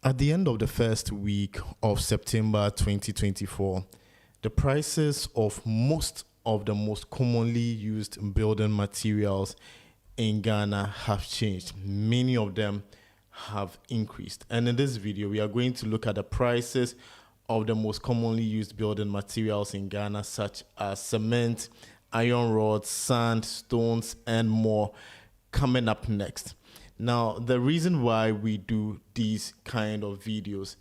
At the end of the first week of September 2024, the prices of most of the most commonly used building materials in Ghana have changed. Many of them have increased. And in this video, we are going to look at the prices of the most commonly used building materials in Ghana, such as cement, iron rods, sand, stones, and more, coming up next. Now, the reason why we do these kind of videos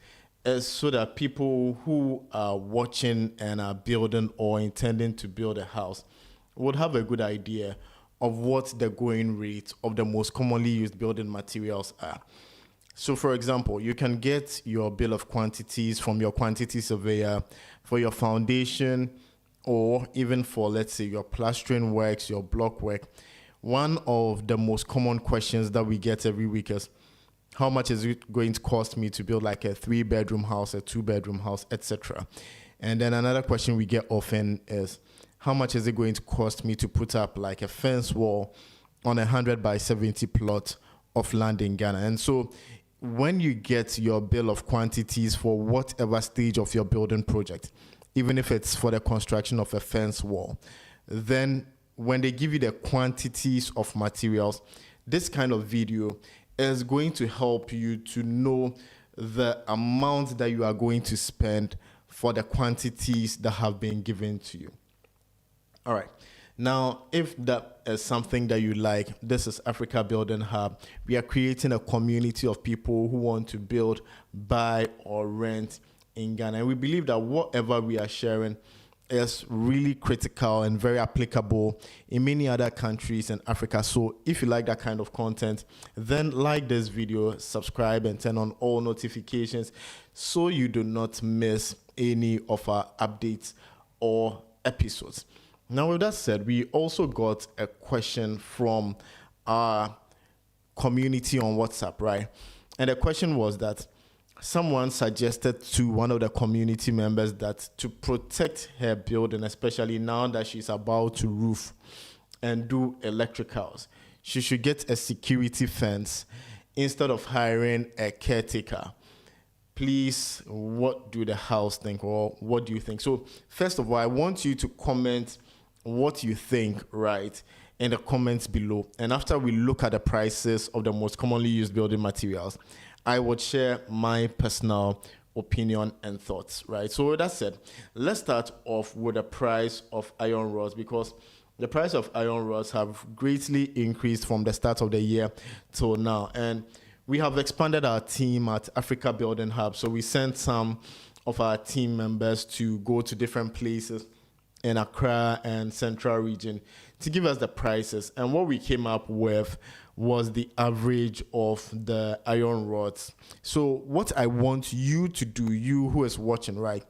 is so that people who are watching and are building or intending to build a house would have a good idea of what the going rate of the most commonly used building materials are. So, for example, you can get your bill of quantities from your quantity surveyor for your foundation or even for, let's say, your plastering works, your block work. One of the most common questions that we get every week is, how much is it going to cost me to build like a 3-bedroom house, a 2-bedroom house, etc.? And then another question we get often is, how much is it going to cost me to put up like a fence wall on a 100 by 70 plot of land in Ghana? And so when you get your bill of quantities for whatever stage of your building project, even if it's for the construction of a fence wall, then when they give you the quantities of materials, this kind of video is going to help you to know the amount that you are going to spend for the quantities that have been given to you. All right. Now, if that is something that you like, this is Africa Building Hub. We are creating a community of people who want to build, buy, or rent in Ghana. And we believe that whatever we are sharing is really critical and very applicable in many other countries in Africa. So if you like that kind of content, then like this video, subscribe, and turn on all notifications so you do not miss any of our updates or episodes. Now, with that said, we also got a question from our community on WhatsApp, right? And the question was that someone suggested to one of the community members that to protect her building, especially now that she's about to roof and do electricals, she should get a security fence instead of hiring a caretaker. Please, what do the house think, or what do you think? So first of all, I want you to comment what you think, right, in the comments below. And after we look at the prices of the most commonly used building materials, I would share my personal opinion and thoughts, right? So with that said, let's start off with the price of iron rods, because the price of iron rods have greatly increased from the start of the year till now. And we have expanded our team at Africa Building Hub. So we sent some of our team members to go to different places in Accra and Central Region to give us the prices. And what we came up with was the average of the iron rods. So what I want you to do, you who is watching, right,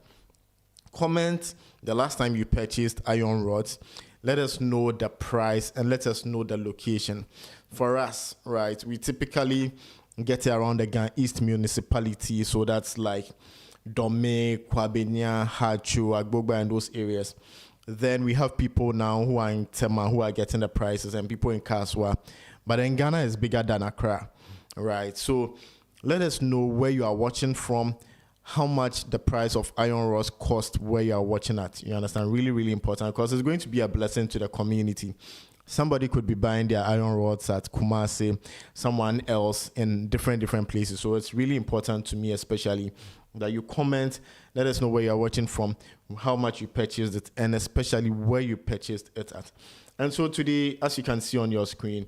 comment the last time you purchased iron rods. Let us know the price and let us know the location. For us, right, we typically get it around the Ghana East municipality. So that's like Dome, Kwabenya, Hachu, Agbogba, and those areas. Then we have people now who are in Tema who are getting the prices, and people in Kaswa. But in Ghana is bigger than Accra, right? So let us know where you are watching from, how much the price of iron rods cost where you are watching at. You understand? Really, really important, because it's going to be a blessing to the community. Somebody could be buying their iron rods at Kumasi, someone else in different places. So it's really important to me, especially, that you comment, let us know where you're watching from, how much you purchased it, and especially where you purchased it at. And so today, as you can see on your screen,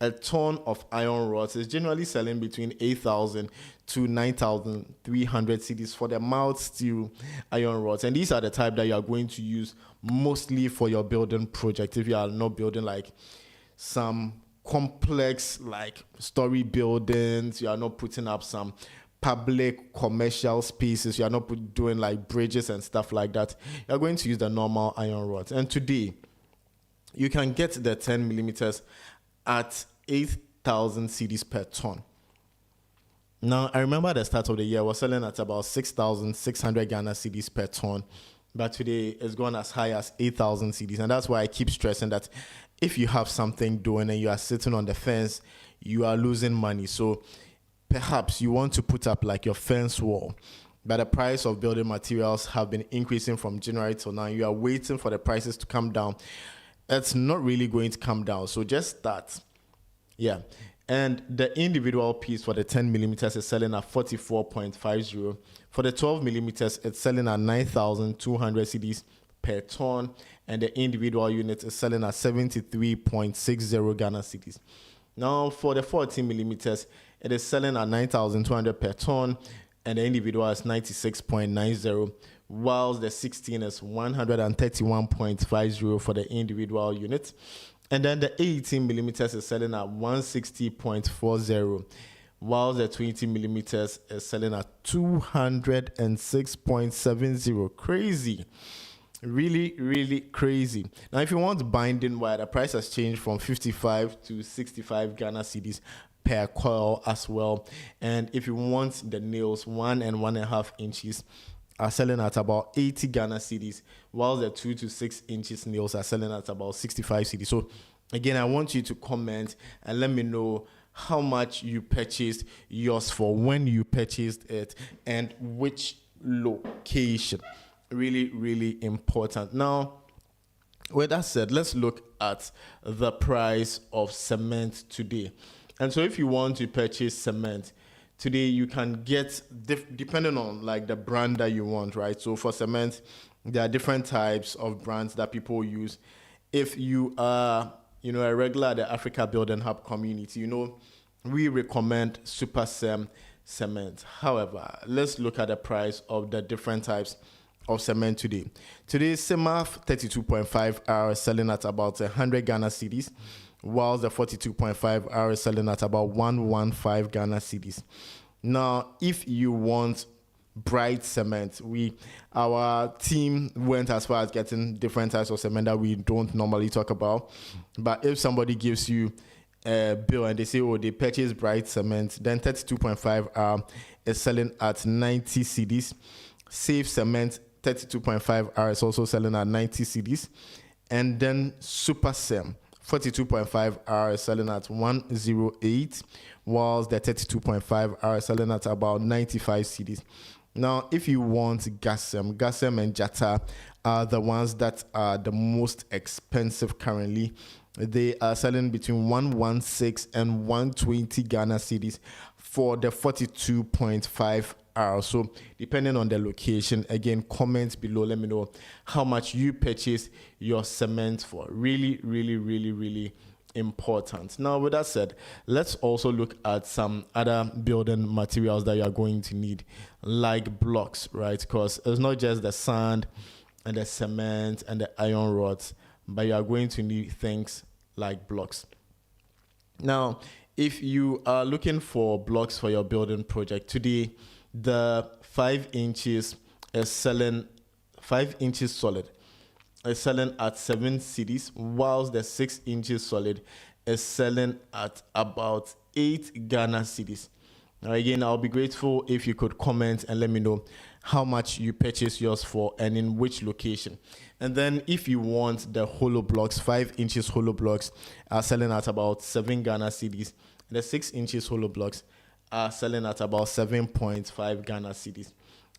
a ton of iron rods is generally selling between 8,000 to 9,300 cedis for the mild steel iron rods. And these are the type that you are going to use mostly for your building project. If you are not building like some complex like story buildings, you are not putting up some public commercial spaces, you are not doing like bridges and stuff like that, you're going to use the normal iron rods. And today, you can get the 10 millimeters at 8,000 cedis per ton. Now, I remember at the start of the year, we're selling at about 6,600 Ghana cedis per ton. But today, it's gone as high as 8,000 cedis. And that's why I keep stressing that if you have something doing and you are sitting on the fence, you are losing money. So perhaps you want to put up like your fence wall, but the price of building materials have been increasing from January till now. You are waiting for the prices to come down. It's not really going to come down. So just start. Yeah. And the individual piece for the 10 millimeters is selling at 44.50. For the 12 millimeters, it's selling at 9,200 cedis per ton. And the individual unit is selling at 73.60 Ghana cedis. Now, for the 14 millimeters, it is selling at 9,200 per ton. And the individual is 96.90, whilst the 16 is 131.50 for the individual unit. And then the 18 millimeters is selling at 160.40, whilst the 20 millimeters is selling at 206.70. Crazy. Really, really crazy. Now, if you want binding wire, the price has changed from 55 to 65 Ghana cedis per coil as well. And if you want the nails, 1 and 1.5 inches are selling at about 80 Ghana cedis, while the 2 to 6 inches nails are selling at about 65 cedis. So again, I want you to comment and let me know how much you purchased yours for, when you purchased it, and which location. Really, really important. Now, with that said, let's look at the price of cement today. And so if you want to purchase cement today, you can get, depending on like the brand that you want, right? So for cement, there are different types of brands that people use. If you are, a regular at the Africa Building Hub community, we recommend Super Sem cement. However, let's look at the price of the different types of cement today. Today, CEMAF 32.5 are selling at about 100 Ghana cedis, whilst the 42.5 are selling at about 115 Ghana cedis. Now, if you want bright cement, our team went as far as getting different types of cement that we don't normally talk about. But if somebody gives you a bill and they say, they purchase bright cement, then 32.5 is selling at 90 cedis. Safe cement 32.5 is also selling at 90 cedis. And then Super Sem 42.5 is selling at 108, whilst the 32.5 is selling at about 95 cedis. Now, if you want Gasem and Jata are the ones that are the most expensive currently. They are selling between 116 and 120 Ghana cedis for the 42.5 R. So depending on the location, again, comment below. Let me know how much you purchase your cement for. Really, really, really, really important. Now, with that said, let's also look at some other building materials that you are going to need, like blocks, right? Because it's not just the sand and the cement and the iron rods, but you are going to need things like blocks. Now, if you are looking for blocks for your building project today, the 5 inches is selling 5 inches solid is selling at 7 cedis, whilst the 6 inches solid is selling at about 8 Ghana cedis. Now, again, I'll be grateful if you could comment and let me know how much you purchase yours for and in which location. And then if you want the hollow blocks, 5 inches hollow blocks are selling at about 7 Ghana cedis. The 6 inches hollow blocks are selling at about 7.5 Ghana cedis.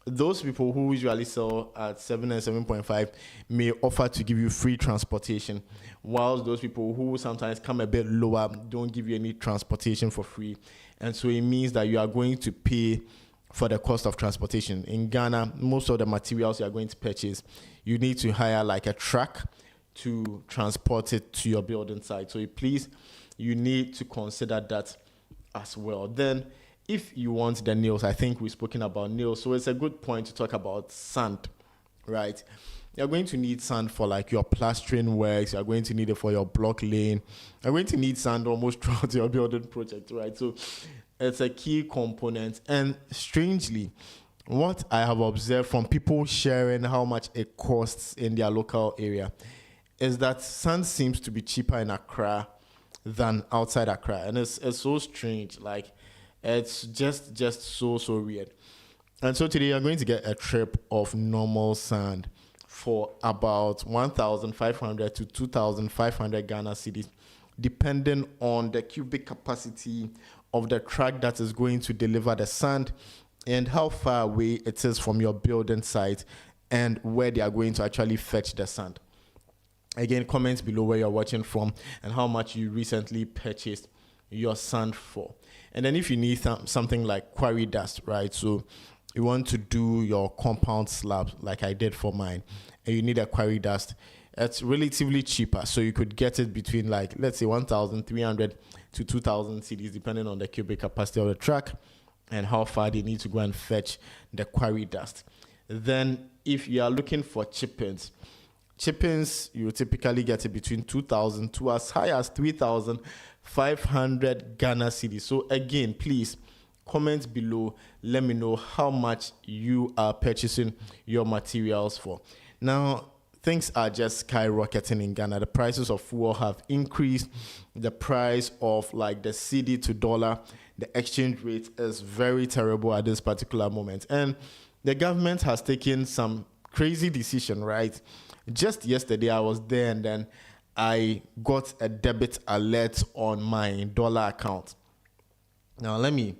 Those people who usually sell at 7 and 7.5 may offer to give you free transportation, whilst those people who sometimes come a bit lower don't give you any transportation for free. And so it means that you are going to pay for the cost of transportation. In Ghana, most of the materials you are going to purchase, you need to hire like a truck to transport it to your building site. So please, you need to consider that as well. Then if you want the nails, I think we've spoken about nails, so it's a good point to talk about sand, right? You're going to need sand for like your plastering works. You're going to need it for your block laying. You're going to need sand almost throughout your building project, right? So it's a key component. And strangely, what I have observed from people sharing how much it costs in their local area is that sand seems to be cheaper in Accra than outside Accra. And it's so strange. Like, it's just so weird. And so today you're going to get a trip of normal sand for about 1,500 to 2,500 Ghana cedis, depending on the cubic capacity of the truck that is going to deliver the sand, and how far away it is from your building site, and where they are going to actually fetch the sand. Again, comment below where you're watching from and how much you recently purchased your sand for. And then if you need something like quarry dust, right? So you want to do your compound slab like I did for mine, and you need a quarry dust. It's relatively cheaper. So you could get it between, like, let's say 1,300 to 2,000 cedis, depending on the cubic capacity of the truck and how far they need to go and fetch the quarry dust. Then if you are looking for chip-ins, you typically get it between 2,000 to as high as 3,500 Ghana cedis. So again, please comment below. Let me know how much you are purchasing your materials for. Now, things are just skyrocketing in Ghana. The prices of fuel have increased. The price of, like, the cedi to dollar, the exchange rate is very terrible at this particular moment. And the government has taken some crazy decision, right? Just yesterday, I was there and then I got a debit alert on my dollar account. Now, let me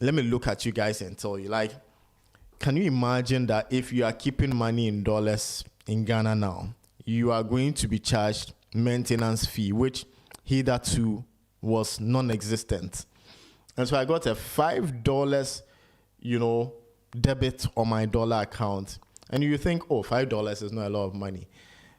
look at you guys and tell you, like, can you imagine that if you are keeping money in dollars in Ghana now, you are going to be charged maintenance fee, which hitherto was non-existent. And so I got a $5, debit on my dollar account. And you think, oh, $5 is not a lot of money.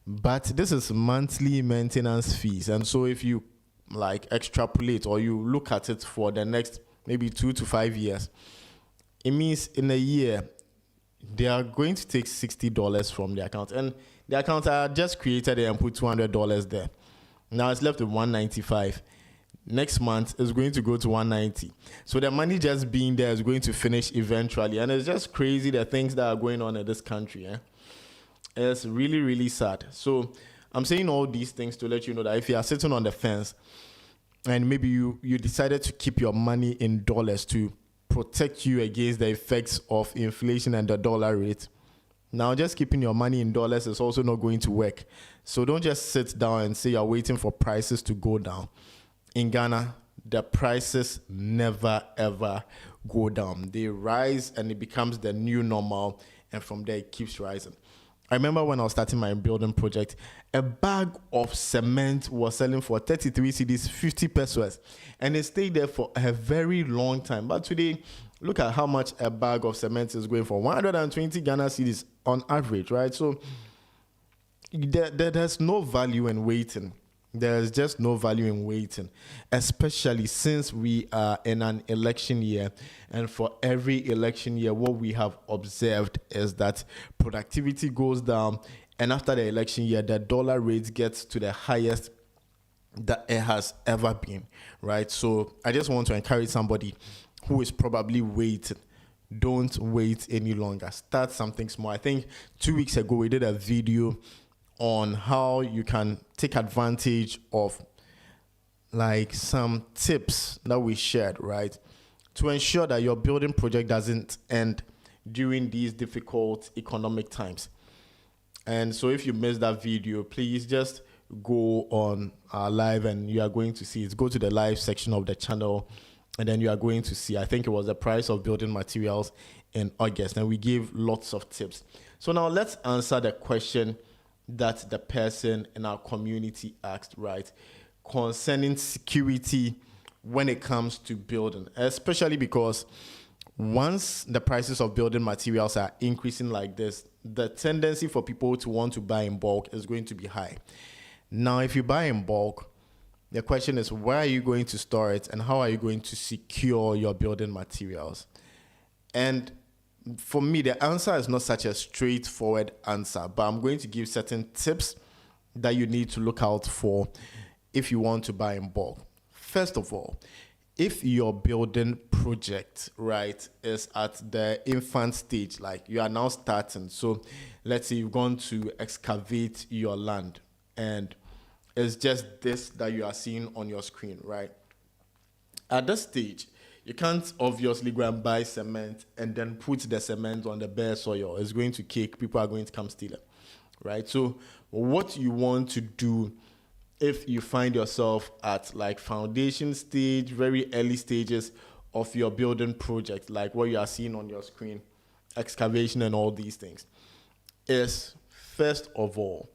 But this is monthly maintenance fees. And so if you, like, extrapolate or you look at it for the next maybe 2 to 5 years, it means in a year, they are going to take $60 from the account. And the account I just created it and put $200 there. Now it's left with $195. Next month is going to go to $190. So the money just being there is going to finish eventually. And it's just crazy, the things that are going on in this country. It's really, really sad. So I'm saying all these things to let you know that if you are sitting on the fence and maybe you decided to keep your money in dollars to protect you against the effects of inflation and the dollar rate, now just keeping your money in dollars is also not going to work. So don't just sit down and say you're waiting for prices to go down. In Ghana, the prices never ever go down. They rise and it becomes the new normal, and from there it keeps rising. I remember when I was starting my building project, a bag of cement was selling for 33 cedis, 50 pesos, and it stayed there for a very long time. But today, look at how much a bag of cement is going for, 120 Ghana cedis on average, right? So there's no value in waiting. There's just no value in waiting, especially since we are in an election year. And for every election year, what we have observed is that productivity goes down. And after the election year, the dollar rate gets to the highest that it has ever been, right? So I just want to encourage somebody who is probably waiting. Don't wait any longer. Start something small. I think 2 weeks ago, we did a video on how you can take advantage of, like, some tips that we shared, right, to ensure that your building project doesn't end during these difficult economic times. And so if you missed that video, please just go on our live and you are going to see it. Go to the live section of the channel and then you are going to see, I think it was the price of building materials in August, and we gave lots of tips. So now let's answer the question that the person in our community asked, right, concerning security when it comes to building, especially because once the prices of building materials are increasing like this, the tendency for people to want to buy in bulk is going to be high. Now, if you buy in bulk, the question is, where are you going to store it and how are you going to secure your building materials? And for me, the answer is not such a straightforward answer, but I'm going to give certain tips that you need to look out for if you want to buy in bulk. First of all, if your building project, right, is at the infant stage, like you are now starting, so let's say you've gone to excavate your land and it's just this that you are seeing on your screen, right? At this stage, you can't obviously go and buy cement and then put the cement on the bare soil. It's going to cake. People are going to come steal it, right? So what you want to do if you find yourself at like foundation stage, very early stages of your building project, like what you are seeing on your screen, excavation and all these things, is first of all,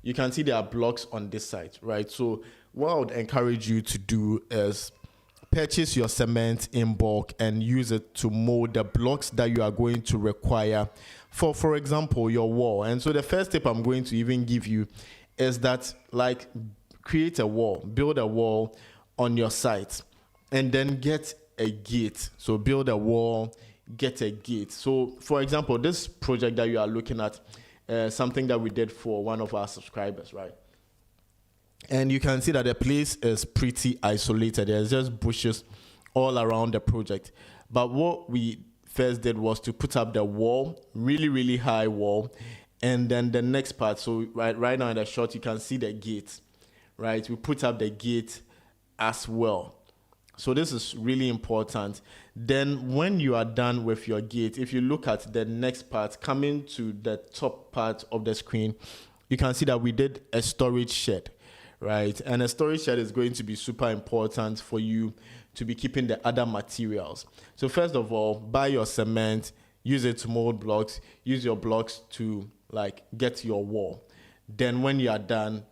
you can see there are blocks on this side, right? So what I would encourage you to do is purchase your cement in bulk and use it to mold the blocks that you are going to require for example, your wall. And so the first tip I'm going to even give you is that, like, create a wall, build a wall on your site, and then get a gate. So build a wall, get a gate. So for example, this project that you are looking at, something that we did for one of our subscribers, right? And you can see that the place is pretty isolated. There's just bushes all around the project. But what we first did was to put up the wall, really, really high wall. And then the next part, so right now in the shot, you can see the gate, right? We put up the gate as well. So this is really important. Then when you are done with your gate, if you look at the next part, coming to the top part of the screen, you can see that we did a storage shed, right? And a storage shed is going to be super important for you to be keeping the other materials. So first of all, buy your cement, use it to mold blocks, use your blocks to like get your wall. Then when you are done,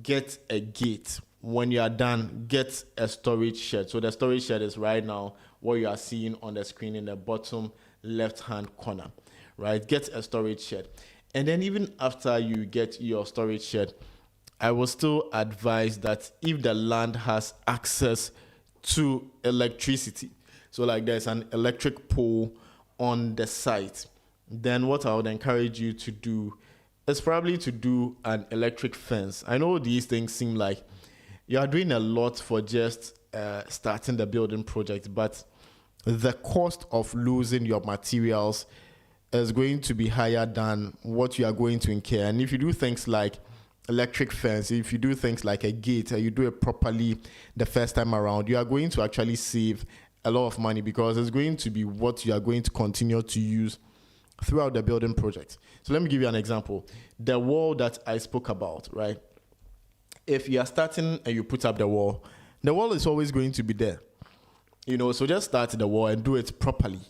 get a gate. When you are done, get a storage shed. So the storage shed is right now what you are seeing on the screen in the bottom left-hand corner, right? Get a storage shed. And then even after you get your storage shed, I will still advise that if the land has access to electricity, so like there's an electric pole on the site, then what I would encourage you to do is probably to do an electric fence. I know these things seem like you are doing a lot for just starting the building project, but the cost of losing your materials is going to be higher than what you are going to incur. And if you do things like electric fence, if you do things like a gate, and you do it properly the first time around, you are going to actually save a lot of money, because it's going to be what you are going to continue to use throughout the building project. So let me give you an example. The wall that I spoke about, right? If you are starting and you put up the wall is always going to be there. So just start the wall and do it properly.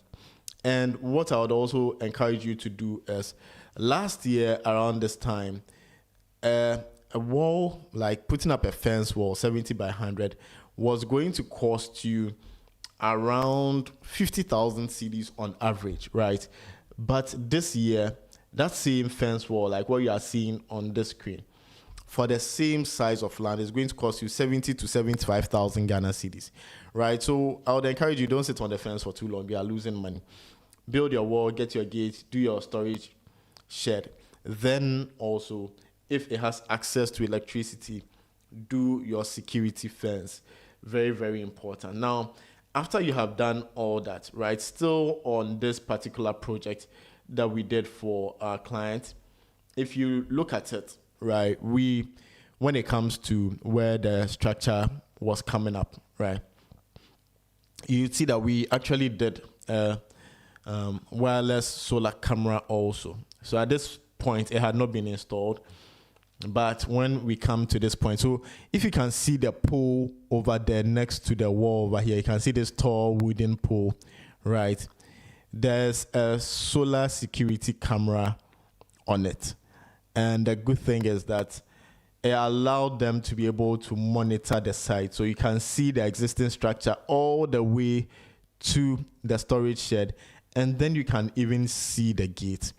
And what I would also encourage you to do is, last year around this time, a wall, like putting up a fence wall, 70 by 100, was going to cost you around 50,000 cedis on average, right? But this year, that same fence wall, like what you are seeing on this screen, for the same size of land, is going to cost you 70 to 75,000 Ghana cedis, right? So I would encourage you, don't sit on the fence for too long. You are losing money. Build your wall, get your gate, do your storage shed. Then also, if it has access to electricity, do your security fence. Very, very important. Now, after you have done all that, right, still on this particular project that we did for our client, if you look at it, right, when it comes to where the structure was coming up, right, you see that we actually did a wireless solar camera also. So at this point, it had not been installed. But when we come to this point, so if you can see the pole over there next to the wall over here, you can see this tall wooden pole, right? There's a solar security camera on it. And the good thing is that it allowed them to be able to monitor the site. So you can see the existing structure all the way to the storage shed. And then you can even see the gate.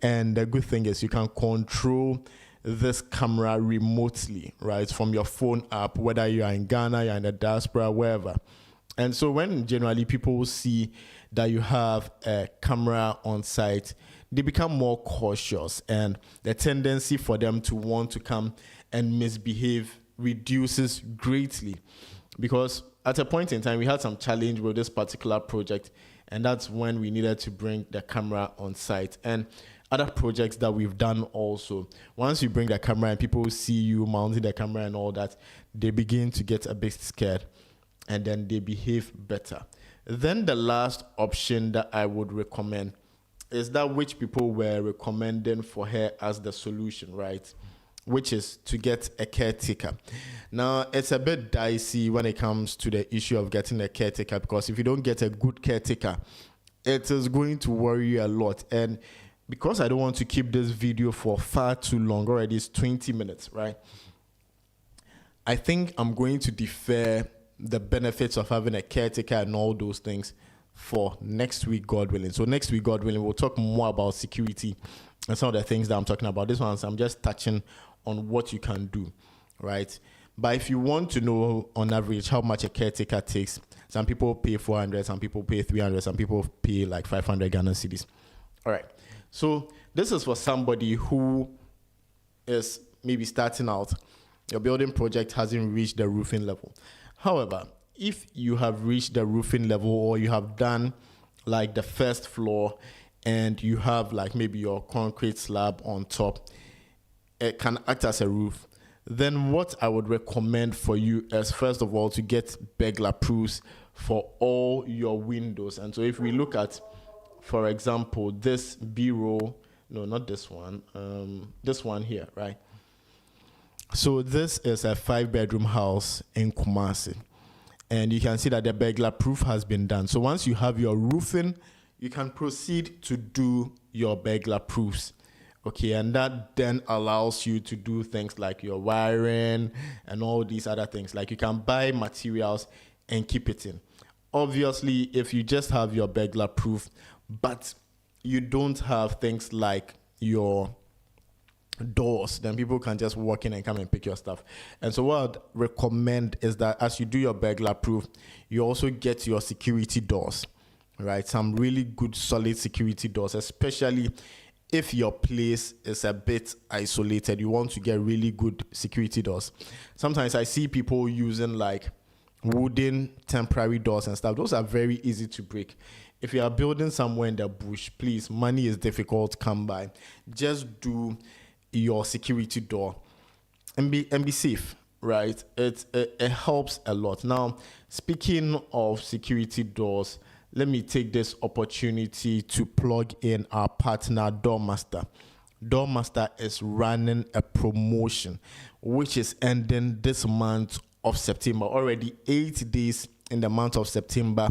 And the good thing is you can control this camera remotely, right, from your phone app, whether you are in Ghana, you're in the diaspora, wherever. And so when generally people see that you have a camera on site, they become more cautious, and the tendency for them to want to come and misbehave reduces greatly. Because at a point in time, we had some challenge with this particular project, and that's when we needed to bring the camera on site. And other projects that we've done also, once you bring the camera and people see you mounting the camera and all that, they begin to get a bit scared, and then they behave better. Then the last option that I would recommend is that which people were recommending for her as the solution, right? which is to get a caretaker. Now, it's a bit dicey when it comes to the issue of getting a caretaker, because if you don't get a good caretaker, it is going to worry you a lot. And because I don't want to keep this video for far too long, already it's 20 minutes, right? I think I'm going to defer the benefits of having a caretaker and all those things for next week, God willing. So next week, God willing, we'll talk more about security and some of the things that I'm talking about. This one, I'm just touching on what you can do, right? But if you want to know on average how much a caretaker takes, some people pay 400, some people pay 300, some people pay like 500 Ghana cedis. All right. So this is for somebody who is maybe starting out. Your building project hasn't reached the roofing level. However, if you have reached the roofing level, or you have done like the first floor and you have like maybe your concrete slab on top, it can act as a roof. Then what I would recommend for you is, first of all, to get burglar proofs for all your windows. And so if we look at, for example, this bureau, no, not this one, this one here, right? So this is a 5-bedroom house in Kumasi. And you can see that the burglar proof has been done. So once you have your roofing, you can proceed to do your burglar proofs. Okay, and that then allows you to do things like your wiring and all these other things. Like you can buy materials and keep it in. Obviously, if you just have your burglar proof, but you don't have things like your doors, then people can just walk in and come and pick your stuff. And so what I'd recommend is that as you do your burglar proof, you also get your security doors, right? Some really good solid security doors, especially if your place is a bit isolated. You want to get really good security doors. Sometimes I see people using like wooden temporary doors and stuff. Those are very easy to break. If you are building somewhere in the bush, please, money is difficult to come by. Just do your security door and be safe, right? It helps a lot. Now, speaking of security doors, let me take this opportunity to plug in our partner, Doormaster. Doormaster is running a promotion which is ending this month of September. Already 8 days in the month of September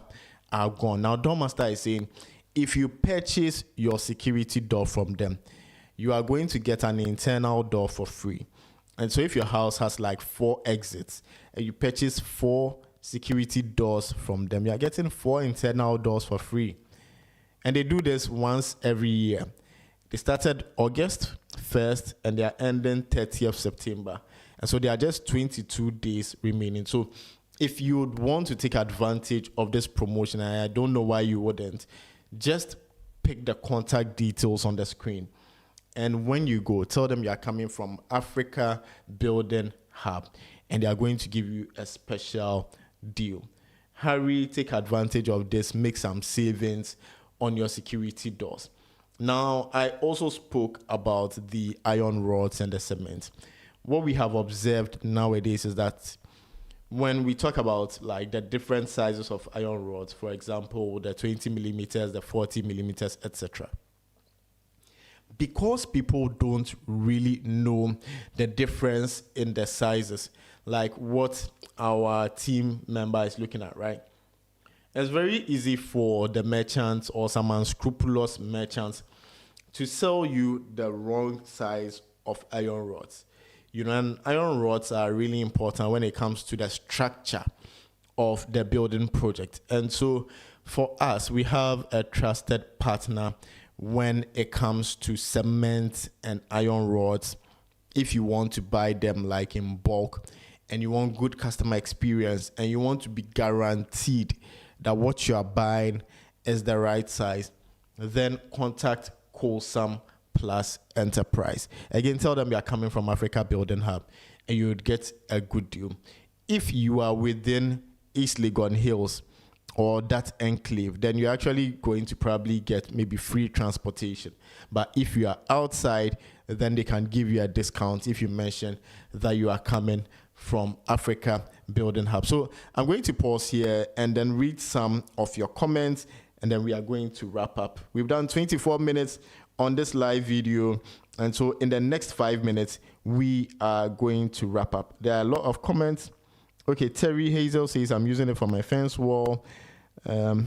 are gone. Now, Doormaster is saying if you purchase your security door from them, you are going to get an internal door for free. And so if your house has like 4 exits and you purchase 4 security doors from them, you are getting 4 internal doors for free. And they do this once every year. They started August 1st and they are ending 30th September. And so there are just 22 days remaining. So if you would want to take advantage of this promotion, and I don't know why you wouldn't, just pick the contact details on the screen. And when you go, tell them you are coming from Africa Building Hub, and they are going to give you a special deal. Hurry, take advantage of this, make some savings on your security doors. Now, I also spoke about the iron rods and the cement. What we have observed nowadays is that when we talk about like the different sizes of iron rods, for example, the 20 millimeters, the 40 millimeters, etc., because people don't really know the difference in the sizes, like what our team member is looking at, right? It's very easy for the merchants or some unscrupulous merchants to sell you the wrong size of iron rods. You know, and iron rods are really important when it comes to the structure of the building project. And so for us, we have a trusted partner when it comes to cement and iron rods. If you want to buy them like in bulk and you want good customer experience and you want to be guaranteed that what you are buying is the right size, then contact Colsam Plus Enterprise. Again, tell them you are coming from Africa Building Hub and you would get a good deal. If you are within East Legon Hills or that enclave, then you're actually going to probably get maybe free transportation. But if you are outside, then they can give you a discount if you mention that you are coming from Africa Building Hub. So I'm going to pause here and then read some of your comments, and then we are going to wrap up. We've done 24 minutes on this live video, and so in the next 5 minutes, we are going to wrap up. There are a lot of comments. Okay, Terry Hazel says, I'm using it for my fence wall.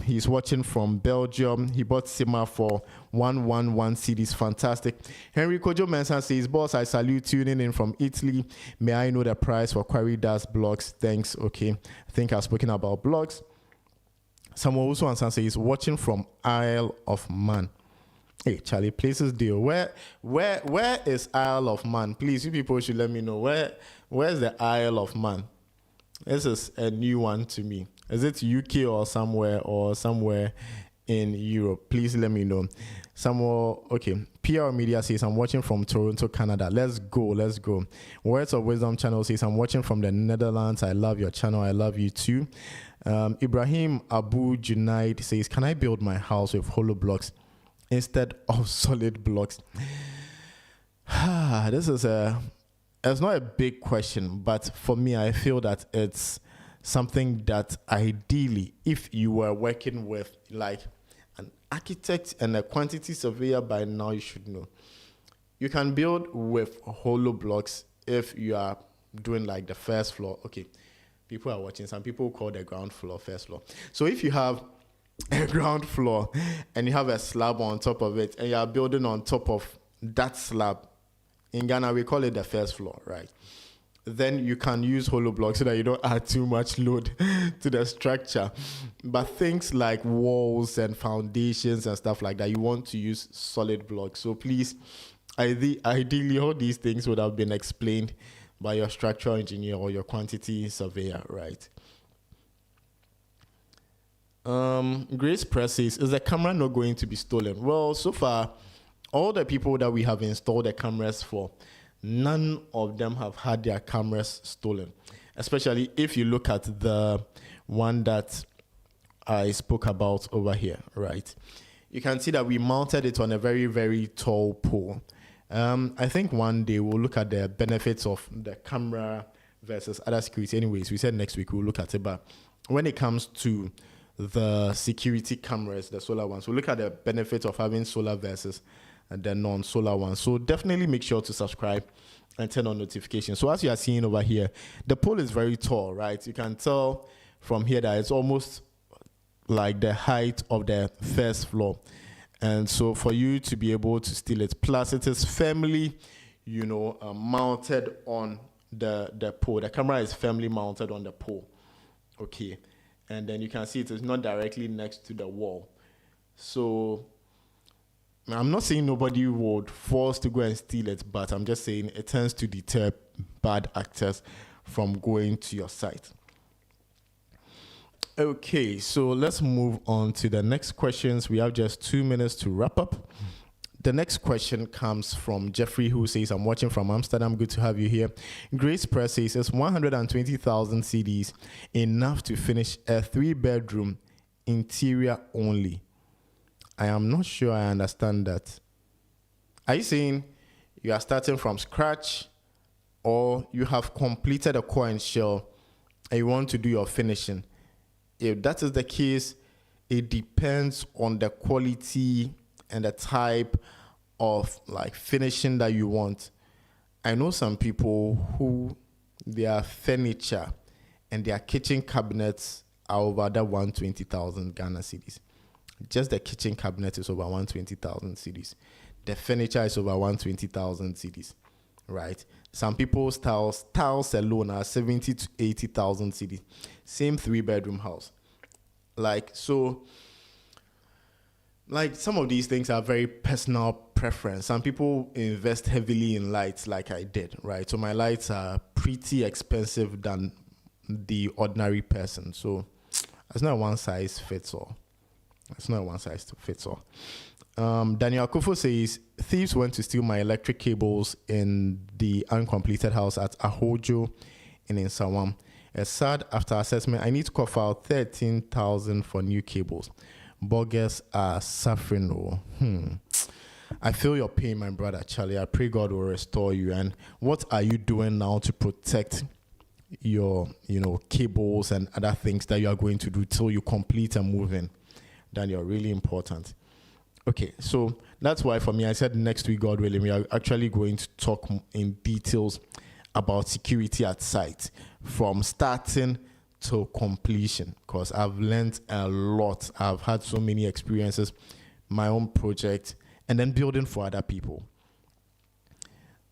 He's watching from Belgium. He bought Sima for 111 CDs. Fantastic. Henry Kojo Mensah says, boss, I salute tuning in from Italy. May I know the price for quarry dust blocks? Thanks. Okay. I think I've spoken about blocks. Someone also answers says, watching from Isle of Man. Hey, Charlie, places deal. Where is Isle of Man? Please, you people should let me know. Where's the Isle of Man? This is a new one to me. Is it UK or somewhere in Europe? Please let me know. Okay. PR Media says, I'm watching from Toronto, Canada. Let's go. Words of Wisdom channel says, I'm watching from the Netherlands. I love your channel. I love you too. Ibrahim Abu Junaid says, can I build my house with hollow blocks instead of solid blocks? It's not a big question, but for me, I feel that it's something that ideally, if you were working with like an architect and a quantity surveyor, by now you should know. You can build with hollow blocks if you are doing like the first floor. Okay, people are watching. Some people call the ground floor first floor. So if you have a ground floor and you have a slab on top of it and you are building on top of that slab, in Ghana, we call it the first floor, right? Then you can use hollow blocks so that you don't add too much load to the structure. But things like walls and foundations and stuff like that, you want to use solid blocks. So please, ideally, all these things would have been explained by your structural engineer or your quantity surveyor, right? Grace Press says, is the camera not going to be stolen? Well, so far, all the people that we have installed the cameras for, none of them have had their cameras stolen. Especially if you look at the one that I spoke about over here, right? You can see that we mounted it on a very, very tall pole. I think one day we'll look at the benefits of the camera versus other security. Anyways, we said next week we'll look at it, but when it comes to the security cameras, the solar ones, we'll look at the benefits of having solar versus the non-solar ones. So definitely make sure to subscribe and turn on notifications. So as you are seeing over here, the pole is very tall, right? You can tell from here that it's almost like the height of the first floor. And so for you to be able to steal it, plus it is firmly, mounted on the pole. The camera is firmly mounted on the pole. Okay. And then you can see it is not directly next to the wall. So I'm not saying nobody would force to go and steal it, but I'm just saying it tends to deter bad actors from going to your site. Okay, so let's move on to the next questions. We have just 2 minutes to wrap up. The next question comes from Jeffrey, who says, I'm watching from Amsterdam. Good to have you here. Grace Press says, it's 120,000 CDs enough to finish a 3-bedroom interior only. I am not sure I understand that. Are you saying you are starting from scratch, or you have completed a core and shell and you want to do your finishing? If that is the case, it depends on the quality and the type of like finishing that you want. I know some people who their furniture and their kitchen cabinets are over that 120,000 Ghana cedis. Just the kitchen cabinet is over 120,000 cedis. The furniture is over 120,000 cedis, right? Some people's tiles alone are 70 to 80,000 cedis. Same 3-bedroom house. So some of these things are very personal preference. Some people invest heavily in lights like I did, right? So my lights are pretty expensive than the ordinary person. So it's not one size fits all. It's not one size fits all. Daniel Akufo says, thieves went to steal my electric cables in the uncompleted house at Ahojo in Nsawam. It's sad. After assessment, I need to cough out 13,000 for new cables. Boggers are suffering. I feel your pain, my brother Charlie. I pray God will restore you. And what are you doing now to protect your, cables and other things that you are going to do till you complete and move in? Daniel, really important. Okay, so that's why for me, I said next week, God willing, we are actually going to talk in details about security at site from starting to completion, because I've learned a lot. I've had so many experiences, my own project, and then building for other people.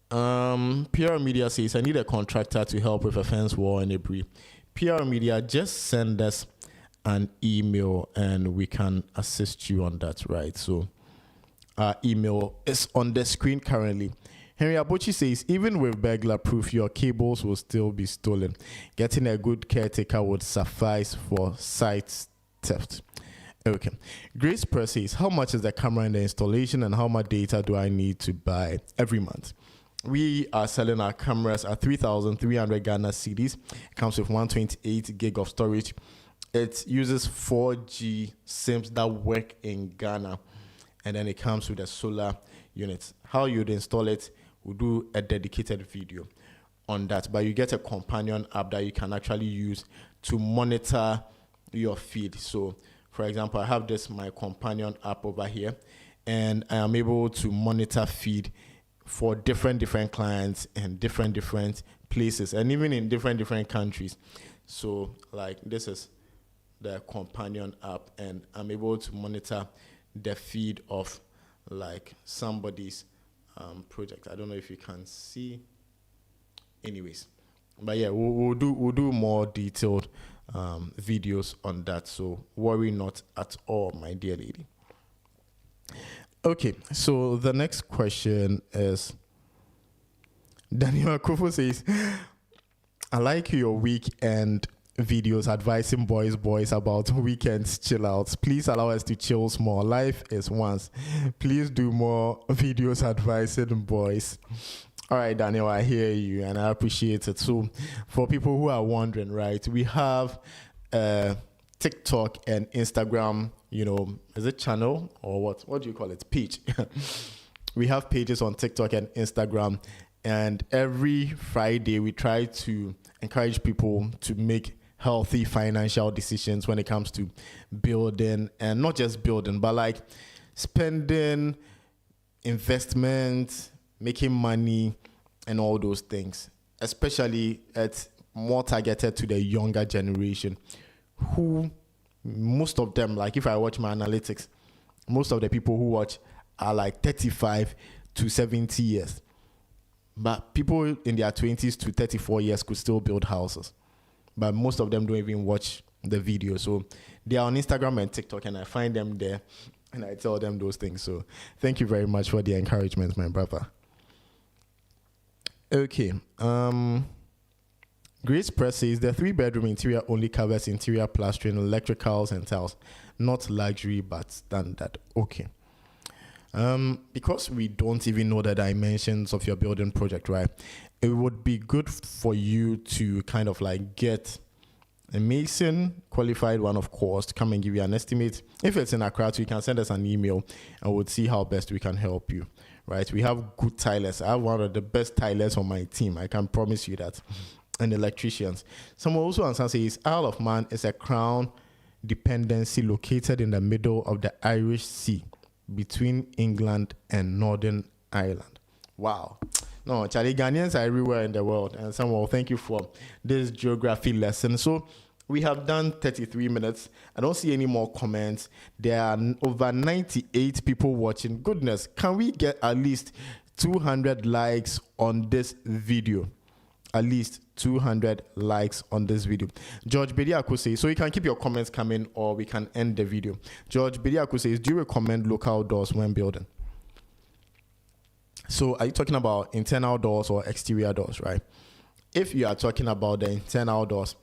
PR Media says, I need a contractor to help with a fence wall and a brief. PR Media, just send us an email and we can assist you on that, right? So our email is on the screen currently. Henry Abuchi says, even with burglar proof, your cables will still be stolen. Getting a good caretaker would suffice for site theft. Okay. Grace Press says, how much is the camera in the installation and how much data do I need to buy every month? We are selling our cameras at 3,300 Ghana cedis. It comes with 128 gig of storage. It uses 4G SIMs that work in Ghana. And then it comes with a solar unit. How you'd install it, we'll do a dedicated video on that. But you get a companion app that you can actually use to monitor your feed. So, for example, I have this, my companion app over here, and I am able to monitor feed for different clients and different places, and even in different countries. So, like, this is the companion app, and I'm able to monitor the feed of like somebody's project. I don't know if you can see. Anyways, but yeah, we'll do more detailed videos on that. So worry not at all, my dear lady. Okay, so the next question is Daniel Akufo says, I like your weekend videos advising boys about weekends chill outs. Please allow us to chill small. Life is once. Please do more videos advising boys. All right, Daniel, I hear you and I appreciate it. So for people who are wondering, right, we have TikTok and Instagram, is it channel or what do you call it? Page. We have pages on TikTok and Instagram, and every Friday we try to encourage people to make healthy financial decisions when it comes to building, and not just building, but like spending, investment, making money, and all those things. Especially it's more targeted to the younger generation, who most of them, like if I watch my analytics, most of the people who watch are like 35 to 70 years. But people in their 20s to 34 years could still build houses. But most of them don't even watch the video. So they are on Instagram and TikTok, and I find them there and I tell them those things. So thank you very much for the encouragement, my brother. Okay. Grace Press says the 3-bedroom interior only covers interior plastering, electricals, and tiles. Not luxury, but standard. Okay. Because we don't even know the dimensions of your building project, right? It would be good for you to kind of like get a mason, qualified one, of course, to come and give you an estimate. If it's in Accra, you can send us an email and we'll see how best we can help you, right? We have good tilers. I have one of the best tilers on my team. I can promise you that. And electricians. Someone also answers says Isle of Man is a crown dependency located in the middle of the Irish Sea between England and Northern Ireland. Wow. No, Charlie, Ghanaians are everywhere in the world. And Samuel, thank you for this geography lesson. So we have done 33 minutes. I don't see any more comments. There are over 98 people watching. Goodness, can we get at least 200 likes on this video? At least 200 likes on this video. George Bediako says, so you can keep your comments coming or we can end the video. George Bediako says, do you recommend local doors when building? So are you talking about internal doors or exterior doors, right? If you are talking about the internal doors,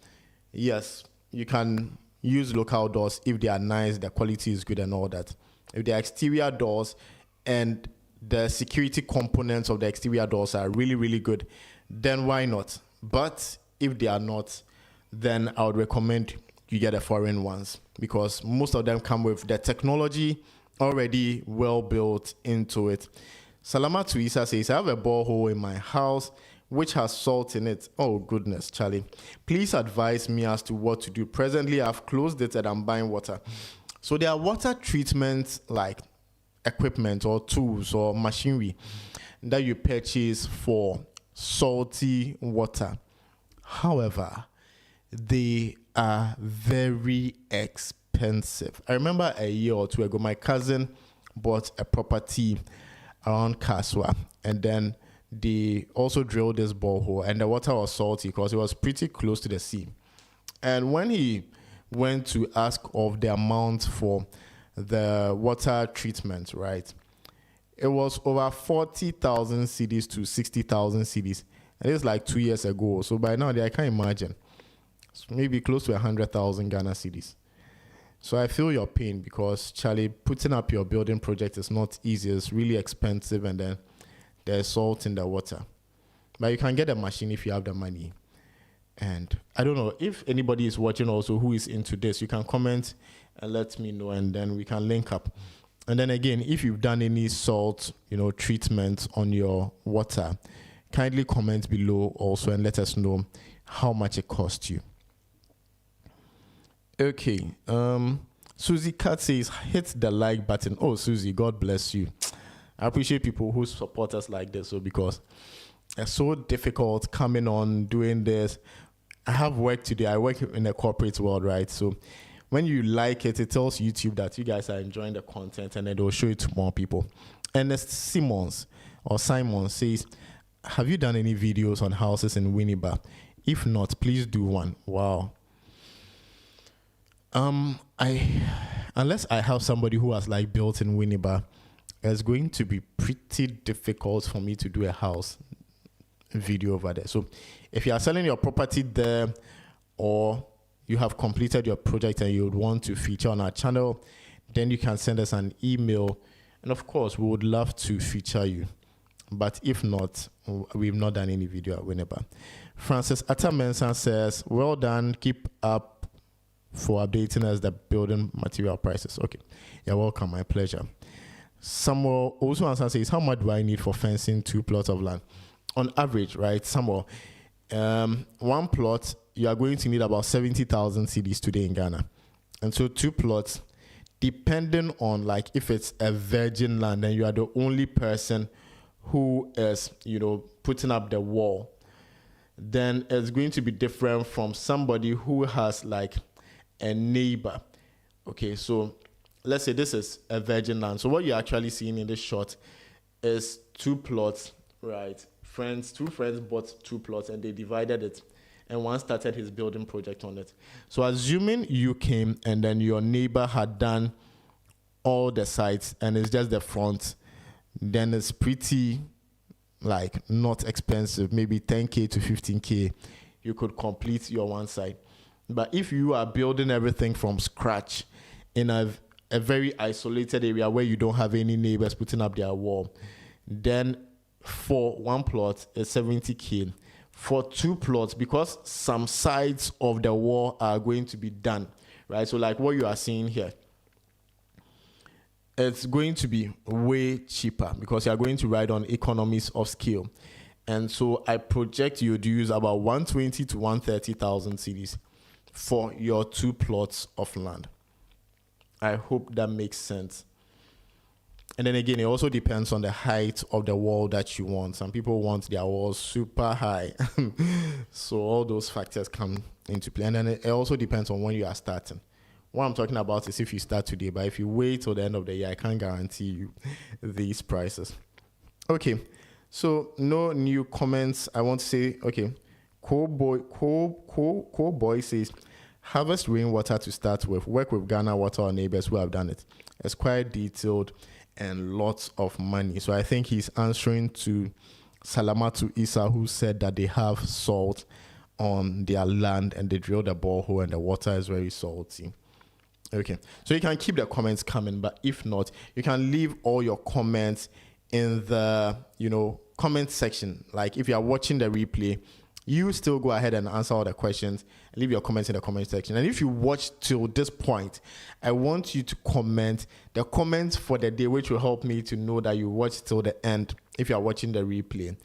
yes, you can use local doors if they are nice, the quality is good and all that. If they are exterior doors and the security components of the exterior doors are really, really good, then why not? But if they are not, then I would recommend you get the foreign ones, because most of them come with the technology already well built into it. Salama Tuisa says, I have a borehole in my house which has salt in it. Oh goodness, Charlie. Please advise me as to what to do. Presently, I've closed it and I'm buying water. So there are water treatments like equipment or tools or machinery that you purchase for salty water. However, they are very expensive. I remember a year or two ago, my cousin bought a property around Kaswa, and then they also drilled this borehole, and the water was salty because it was pretty close to the sea. And when he went to ask of the amount for the water treatment, right, it was over 40,000 cedis to 60,000 cedis. And it's like 2 years ago. So by now, I can't imagine. It's maybe close to 100,000 Ghana cedis. So I feel your pain because, Charlie, putting up your building project is not easy. It's really expensive, and then there's salt in the water. But you can get a machine if you have the money. And I don't know if anybody is watching also who is into this. You can comment and let me know, and then we can link up. And then again, if you've done any salt, treatment on your water, kindly comment below also and let us know how much it cost you. Okay. Susie Cat says, hit the like button. Oh, Susie, God bless you. I appreciate people who support us like this, because it's so difficult coming on doing this. I have work today. I work in the corporate world, right? So when you like it, it tells YouTube that you guys are enjoying the content, and then they'll show it to more people. Ernest Simon says, have you done any videos on houses in Winneba? If not, please do one. Wow. Unless I have somebody who has built in Winneba, it's going to be pretty difficult for me to do a house video over there. So if you are selling your property there, or you have completed your project and you would want to feature on our channel, then you can send us an email, and of course we would love to feature you. But if not, we've not done any video at Winneba. Francis Atamensan says, well done, keep up for updating us the building material prices. Okay, you're welcome, my pleasure. Samuel also says, how much do I need for fencing 2 plots of land? On average, right, Samuel, 1 plot, you are going to need about 70,000 cedis today in Ghana. And so 2 plots, depending on if it's a virgin land and you are the only person who is, putting up the wall, then it's going to be different from somebody who has a neighbor. Okay, so let's say this is a virgin land. So what you're actually seeing in this shot is 2 plots, right? Two friends bought 2 plots and they divided it, and one started his building project on it. So assuming you came and then your neighbor had done all the sides and it's just the front, then it's pretty not expensive, maybe 10K to 15K. You could complete your one side. But if you are building everything from scratch in a very isolated area where you don't have any neighbors putting up their wall, then for 1 plot is 70K. For 2 plots, because some sides of the wall are going to be done, right? So what you are seeing here, it's going to be way cheaper because you are going to ride on economies of scale. And so I project you to use about 120 to 130,000 cedis for your 2 plots of land. I hope that makes sense. And then again, it also depends on the height of the wall that you want. Some people want their walls super high. So all those factors come into play. And then it also depends on when you are starting. What I'm talking about is if you start today, but if you wait till the end of the year, I can't guarantee you these prices. Okay, so no new comments. I want to say, okay, Cool Boy says, harvest rainwater to start with. Work with Ghana Water or neighbors who have done it. It's quite detailed and lots of money. So I think he's answering to Salamatu Isa, who said that they have salt on their land and they drilled a borehole and the water is very salty. Okay, so you can keep the comments coming, but if not, you can leave all your comments in the comment section. If you are watching the replay, you still go ahead and answer all the questions and leave your comments in the comment section. And if you watch till this point, I want you to comment the comments for the day, which will help me to know that you watched till the end. If you are watching the replay,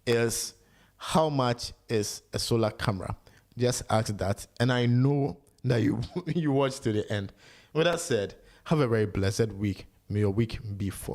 is how much is a solar camera? Just ask that, and I know that you watched to the end. With that said, have a very blessed week. May your week be fulfilled.